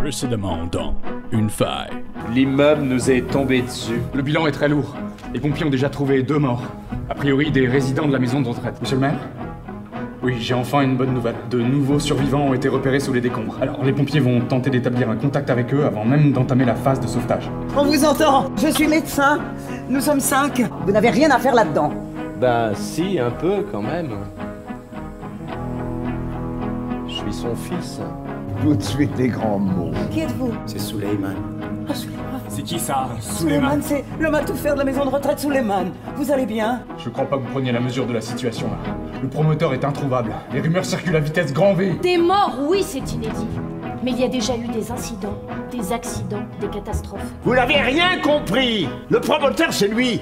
Précédemment dans Une faille. L'immeuble nous est tombé dessus. Le bilan est très lourd. Les pompiers ont déjà trouvé 2 morts. A priori, des résidents de la maison de retraite. Monsieur le maire ? Oui, j'ai enfin une bonne nouvelle. De nouveaux survivants ont été repérés sous les décombres. Alors, les pompiers vont tenter d'établir un contact avec eux avant même d'entamer la phase de sauvetage. On vous entend. Je suis médecin. Nous sommes 5. Vous n'avez rien à faire là-dedans. Ben si, un peu quand même. Je suis son fils. Tout de suite des grands mots. Qui êtes-vous? C'est Suleiman. Ah, Suleiman. C'est qui ça, Suleiman, c'est l'homme à tout faire de la maison de retraite Suleiman. Vous allez bien? Je crois pas que vous preniez la mesure de la situation là. Le promoteur est introuvable. Les rumeurs circulent à vitesse grand V. Des morts, oui, c'est inédit. Mais il y a déjà eu des incidents, des accidents, des catastrophes. Vous n'avez rien compris. Le promoteur, c'est lui.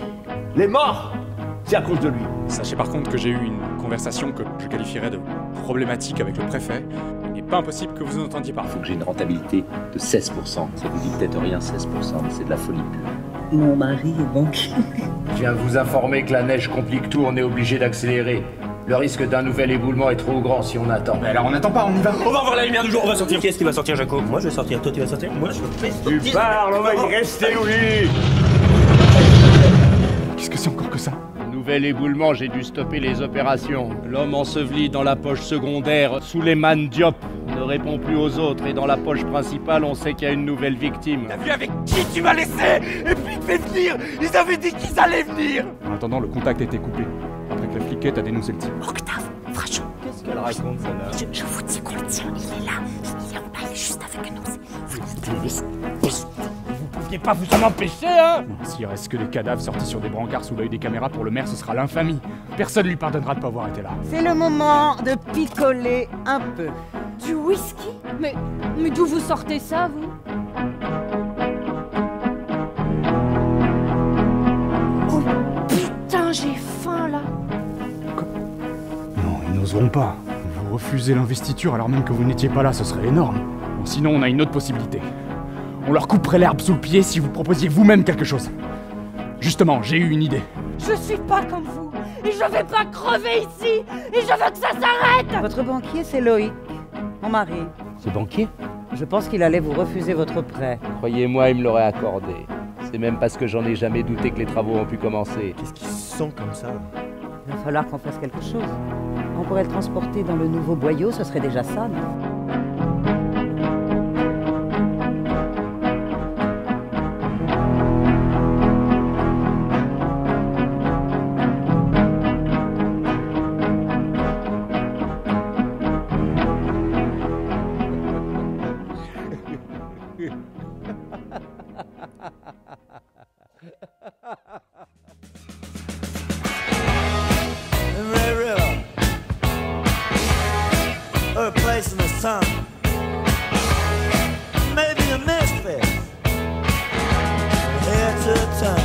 Les morts, c'est à cause de lui. Sachez par contre que j'ai eu une conversation que je qualifierais de problématique avec le préfet. Il n'est pas impossible que vous entendiez parler. Il faut que j'ai une rentabilité de 16%. Ça vous dit peut-être rien, 16%, mais c'est de la folie pure. Mon mari est banquier. Je viens de vous informer que la neige complique tout, on est obligé d'accélérer. Le risque d'un nouvel éboulement est trop grand si on attend. Mais alors on n'attend pas, on y va. On va voir la lumière du jour, on va sortir. Qui est-ce qui va sortir, Jaco? Moi je vais sortir, toi tu vas sortir. Moi je vais... Tu parles, on va y rester, oui. Qu'est-ce que c'est encore que ça? Nouvel éboulement, j'ai dû stopper les opérations. L'homme enseveli dans la poche secondaire, Souleymane Diop, ne répond plus aux autres. Et dans la poche principale, on sait qu'il y a une nouvelle victime. T'as vu avec qui tu m'as laissé? Et puis te fait venir. Ils avaient dit qu'ils allaient venir. En attendant, le contact a été coupé. Après que la fliquette a dénoncé le type. Octave, Frachon. Qu'est-ce qu'elle raconte, celle-là? Je vous dis qu'on le tient, il est là. Il est en bas, il est juste avec nous. Vous pouviez pas vous en empêcher, hein? S'il reste que des cadavres sortis sur des brancards sous l'œil des caméras pour le maire, ce sera l'infamie. Personne lui pardonnera de pas avoir été là. C'est le moment de picoler un peu. Du whisky? Mais d'où vous sortez ça, vous? Oh putain, j'ai faim, là. Non, ils n'oseront pas. Vous refusez l'investiture alors même que vous n'étiez pas là, ce serait énorme. Bon, sinon, on a une autre possibilité. On leur couperait l'herbe sous le pied si vous proposiez vous-même quelque chose. Justement, j'ai eu une idée. Je suis pas comme vous. Et je vais pas crever ici. Et je veux que ça s'arrête. Votre banquier, c'est Loïc, mon mari. Ce banquier? Je pense qu'il allait vous refuser votre prêt. Croyez-moi, il me l'aurait accordé. C'est même parce que j'en ai jamais douté que les travaux ont pu commencer. Qu'est-ce qui se sent comme ça? Il va falloir qu'on fasse quelque chose. On pourrait le transporter dans le nouveau boyau, ce serait déjà ça, non? Red River, a place in the sun. Maybe a misfit, head to turn.